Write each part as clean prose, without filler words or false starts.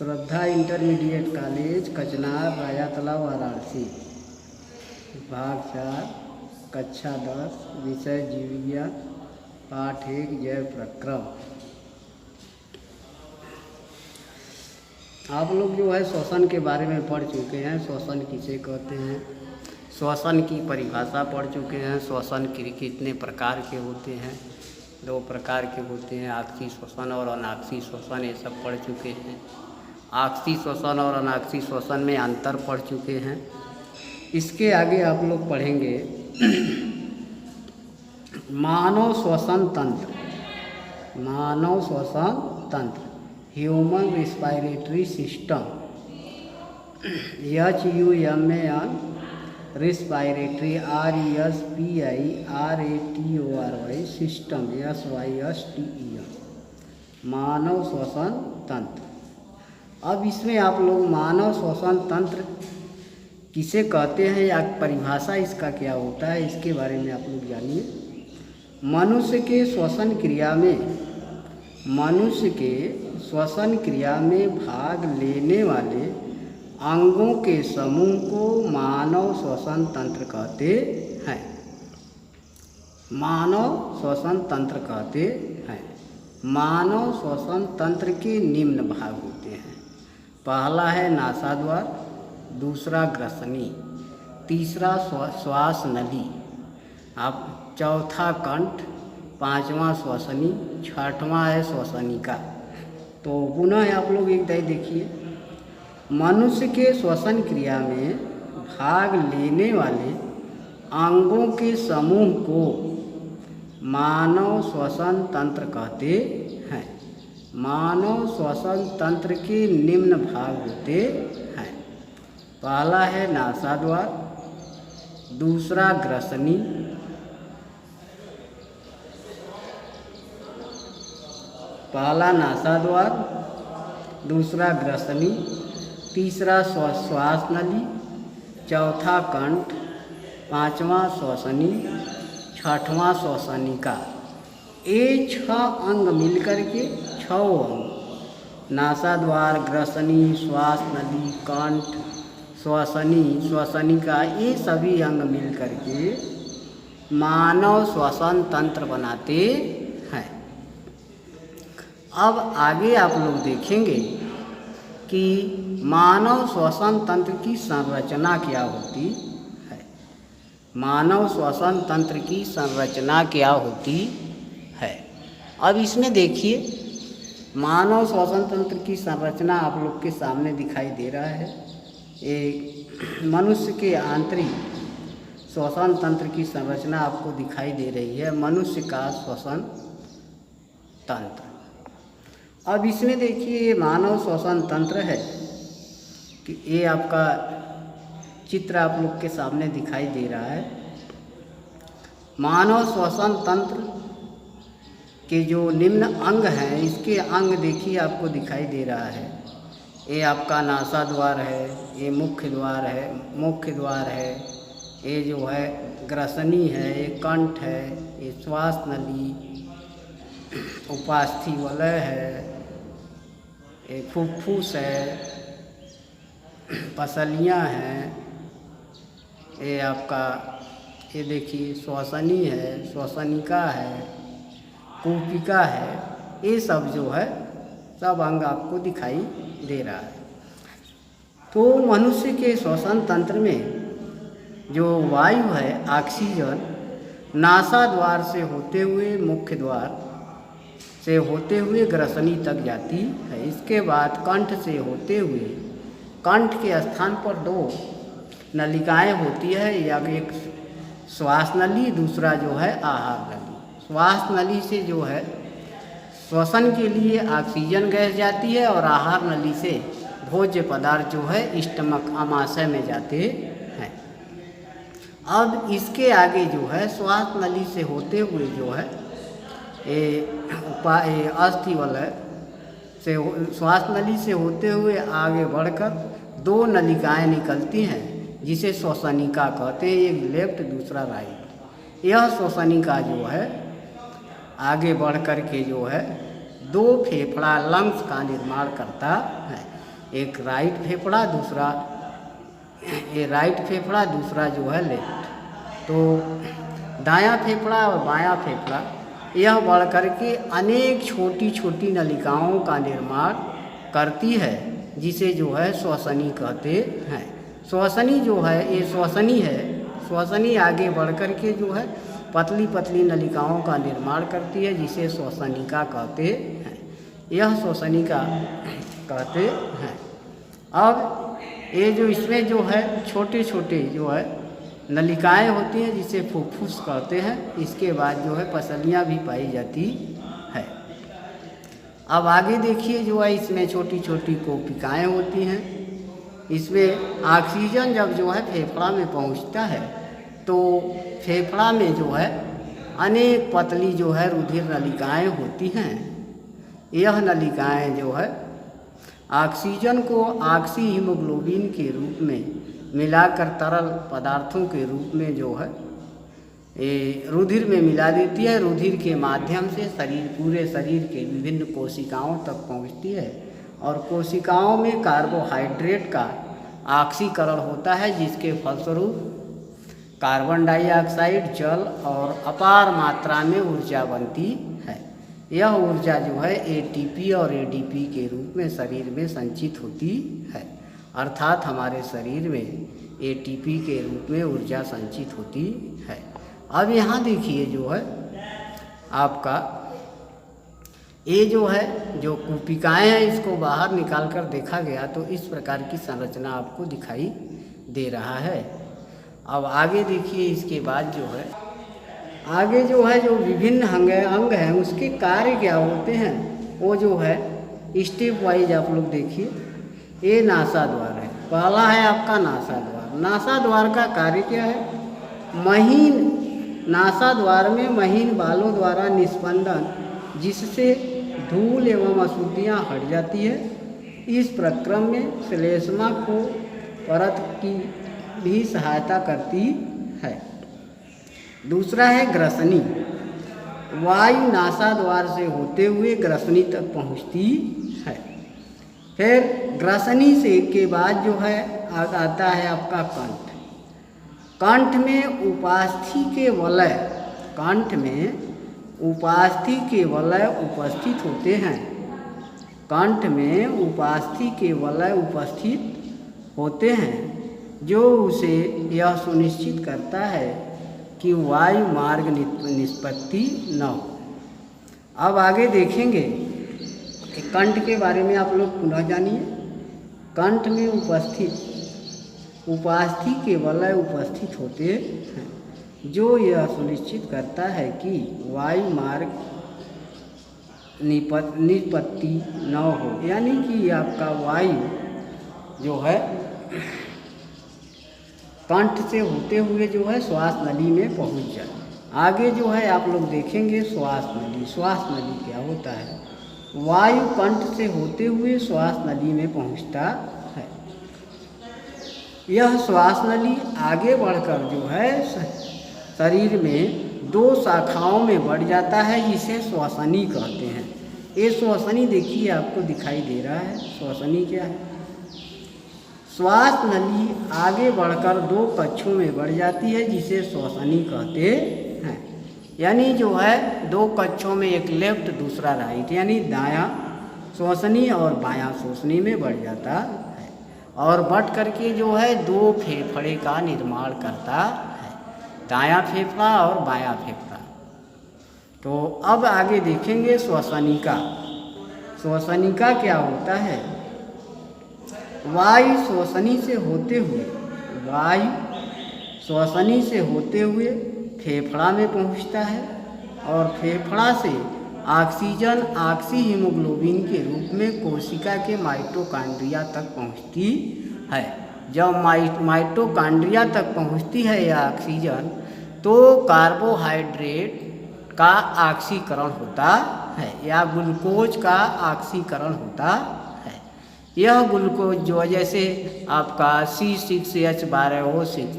श्रद्धा intermediate college कचनार राजा तालाब वाराणसी। भाग 4 कक्षा 10 विषय जीव विज्ञान पाठ 1 जैव प्रक्रम। आप लोग जो है श्वसन के बारे में पढ़ चुके हैं। श्वसन किसे कहते हैं, श्वसन की परिभाषा पढ़ चुके हैं। श्वसन कितने प्रकार के होते हैं, 2 प्रकार के होते हैं, आक्सीय श्वसन और अनाक्सीय श्वसन, ये सब पढ़ चुके हैं। आक्सीय श्वसन और अनाक्सीय श्वसन में अंतर पढ़ चुके हैं। इसके आगे आप लोग पढ़ेंगे मानव श्वसन तंत्र। मानव श्वसन तंत्र, human respiratory system, HUMAN respiratory, RESPIRATORY system, SYSTEM, मानव श्वसन तंत्र। अब इसमें आप लोग मानव श्वसन तंत्र किसे कहते हैं या परिभाषा इसका क्या होता है, इसके बारे में आप लोग जानिए। मनुष्य के श्वसन क्रिया में भाग लेने वाले अंगों के समूह को मानव श्वसन तंत्र कहते हैं। मानव श्वसन तंत्र कहते हैं। मानव श्वसन तंत्र के निम्न भाग होते हैं। पहला है नासाद्वार, दूसरा ग्रसनी, तीसरा श्वास नली, आप चौथा कंठ, 5वां श्वसनी, 6वां है श्वसनिका। तो पुनः आप लोग एक दय देखिए, मनुष्य के श्वसन क्रिया में भाग लेने वाले अंगों के समूह को मानव श्वसन तंत्र कहते हैं। मानव श्वसन तंत्र के निम्न भाग होते हैं। पहला है नासाद्वार, दूसरा ग्रसनी, पहला नासाद्वार, दूसरा ग्रसनी, तीसरा श्वास नली, चौथा कंठ, 5वां श्वसनी, 6वां श्वसनिका। ये 6 अंग मिलकर के 6 अंग, नासाद्वार, ग्रसनी, श्वास नली, कंठ, श्वसनी, श्वसनिका, ये सभी अंग मिलकर के मानव श्वसन तंत्र बनाते हैं। अब आगे आप लोग देखेंगे कि मानव श्वसन तंत्र की संरचना क्या होती है। मानव श्वसन तंत्र की संरचना क्या होती है। अब इसमें देखिए, मानव श्वसन तंत्र की संरचना आप लोग के सामने दिखाई दे रहा है। एक मनुष्य के आंतरिक श्वसन तंत्र की संरचना आपको दिखाई दे रही है, मनुष्य का श्वसन तंत्र। अब इसमें देखिए, ये मानव श्वसन तंत्र है कि ये आपका चित्र आप लोग के सामने दिखाई दे रहा है। मानव श्वसन तंत्र के जो निम्न अंग हैं, इसके अंग देखिए आपको दिखाई दे रहा है। ये आपका नासाद्वार है, ये मुख्य द्वार है, ये जो है ग्रसनी है, ये कंठ है, ये श्वास नली, उपास्थि वलय है, ये फुफ्फुस है, पसलियाँ हैं, ये आपका ये देखिए श्वसनी है, श्वसनिका है, कूपिका है। ये सब जो है सब अंग आपको दिखाई दे रहा है। तो मनुष्य के श्वसन तंत्र में जो वायु है, ऑक्सीजन, नासाद्वार से होते हुए मुख्य द्वार से होते हुए ग्रसनी तक जाती है। इसके बाद कंठ से होते हुए, कंठ के स्थान पर 2 नलिकाएं होती है, या एक श्वास नली, दूसरा जो है आहार नली। श्वास नली से जो है श्वसन के लिए ऑक्सीजन गैस जाती है और आहार नली से भोज्य पदार्थ जो है स्टमक, आमाशय में जाते हैं। अब इसके आगे जो है श्वास नली से होते हुए जो है अस्थि वलय से, श्वास नली से होते हुए आगे बढ़कर 2 नलिकाएं निकलती हैं, जिसे श्वसनिका कहते हैं। एक लेफ्ट, दूसरा राइट। यह श्वसनिका जो है आगे बढ़ कर के जो है 2 फेफड़ा, लंग्स का निर्माण करता है। एक राइट फेफड़ा, दूसरा ये राइट फेफड़ा, दूसरा जो है लेफ्ट। तो दायां फेफड़ा और बायां फेफड़ा यह बढ़ कर के अनेक छोटी छोटी नलिकाओं का निर्माण करती है, जिसे जो है श्वसनी कहते हैं। श्वसनी जो है ये श्वसनी है, श्वसनी आगे बढ़ कर के जो है पतली पतली नलिकाओं का निर्माण करती है, जिसे श्वसनिका कहते हैं। यह श्वसनिका कहते हैं। अब ये जो इसमें जो है छोटे छोटे जो है नलिकाएं होती हैं, जिसे फुफ्फुस कहते हैं। इसके बाद जो है पसलियाँ भी पाई जाती है। अब आगे देखिए जो है इसमें छोटी छोटी कोशिकाएं होती हैं। इसमें ऑक्सीजन जब जो है फेफड़ा में पहुंचता है तो फेफड़ा में जो है अनेक पतली जो है रुधिर नलिकाएं होती हैं। यह नलिकाएं जो है ऑक्सीजन को ऑक्सी हीमोग्लोबिन के रूप में मिलाकर तरल पदार्थों के रूप में जो है ये रुधिर में मिला देती है। रुधिर के माध्यम से पूरे शरीर के विभिन्न कोशिकाओं तक पहुंचती है और कोशिकाओं में कार्बोहाइड्रेट का ऑक्सीकरण होता है, जिसके फलस्वरूप कार्बन डाइऑक्साइड, जल और अपार मात्रा में ऊर्जा बनती है। यह ऊर्जा जो है एटीपी और एडीपी के रूप में शरीर में संचित होती है, अर्थात हमारे शरीर में एटीपी के रूप में ऊर्जा संचित होती है। अब यहाँ देखिए जो है आपका ये जो है जो कोशिकाएं हैं, इसको बाहर निकाल कर देखा गया तो इस प्रकार की संरचना आपको दिखाई दे रहा है। अब आगे देखिए इसके बाद जो है आगे जो है जो विभिन्न अंग हैं उसके कार्य क्या होते हैं, वो जो है स्टेप वाइज आप लोग देखिए। ये नासाद्वार है, पहला है आपका नासाद्वार। नासाद्वार का कार्य क्या है? महीन नासाद्वार में महीन बालों द्वारा निस्पंदन, जिससे धूल एवं अशुद्धियाँ हट जाती है। इस प्रक्रम में श्लेष्मा को परत की भी सहायता करती है। दूसरा है ग्रसनी। वायु नासाद्वार से होते हुए ग्रसनी तक पहुँचती है। फिर ग्रसनी से के बाद जो है आता है आपका कंठ। कंठ में उपास्थि के वलय, कंठ में उपास्थि के वलय उपस्थित होते हैं। कंठ में उपास्थि के वलय उपस्थित होते हैं, जो उसे यह सुनिश्चित करता है कि वायु मार्ग निष्पत्ति न हो। अब आगे देखेंगे कंठ के बारे में आप लोग पुनः जानिए। कंठ में उपास्थि के वलय उपस्थित होते हैं, जो यह सुनिश्चित करता है कि वायु मार्ग निष्पत्ति न हो, यानी कि आपका वायु जो है कंठ से होते हुए जो है श्वास नली में पहुंच जाए। आगे जो है आप लोग देखेंगे श्वास नली। श्वास नली क्या होता है? वायु कंठ से होते हुए श्वास नली में पहुंचता है। यह श्वास नली आगे बढ़कर जो है शरीर में दो शाखाओं में बढ़ जाता है, जिसे श्वसनी कहते हैं। ये श्वसनी देखिए आपको दिखाई दे रहा है। श्वसनी क्या है? श्वास नली आगे बढ़कर दो कक्षों में बढ़ जाती है, जिसे श्वसनी कहते हैं। यानी जो है दो कक्षों में, एक लेफ्ट दूसरा राइट, यानी दायां श्वसनी और बायां श्वसनी में बढ़ जाता है और बढ़ करके जो है दो फेफड़े का निर्माण करता है, दायां फेफड़ा और बायां फेफड़ा। तो अब आगे देखेंगे श्वसनिका। श्वसनिका क्या होता है? वायु श्वसनी से होते हुए फेफड़ा में पहुंचता है और फेफड़ा से ऑक्सीजन ऑक्सी हीमोग्लोबिन के रूप में कोशिका के माइटोकॉन्ड्रिया तक पहुंचती है। जब माइटोकॉन्ड्रिया तक पहुंचती है यह ऑक्सीजन, तो कार्बोहाइड्रेट का ऑक्सीकरण होता है या ग्लूकोज का ऑक्सीकरण होता है। यह ग्लूकोज जो जैसे आपका C6H12O6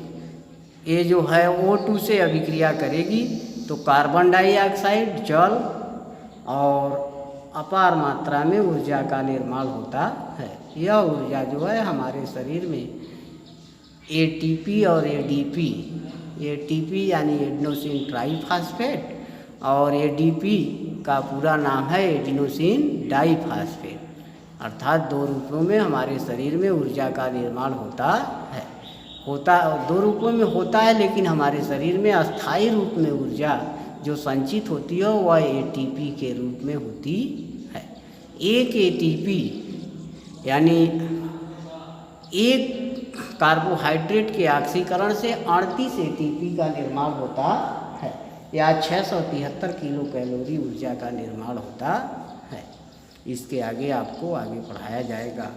ये जो है O2 से अभिक्रिया करेगी तो कार्बन डाइऑक्साइड, जल और अपार मात्रा में ऊर्जा का निर्माण होता है। यह ऊर्जा जो है हमारे शरीर में एटीपी और एडीपी, एटीपी यानी एडिनोसिन ट्राइफॉस्फेट और एडीपी का पूरा नाम है एडिनोसिन डाइफॉस्फेट, अर्थात दो रूपों में हमारे शरीर में ऊर्जा का निर्माण होता है। दो रूपों में होता है, लेकिन हमारे शरीर में अस्थायी रूप में ऊर्जा जो संचित होती है वह एटीपी के रूप में होती है। एक एटीपी यानी एक कार्बोहाइड्रेट के ऑक्सीकरण से 38 एटीपी का निर्माण होता है, या 673 किलो कैलोरी ऊर्जा का निर्माण होता है। इसके आगे आपको आगे पढ़ाया जाएगा।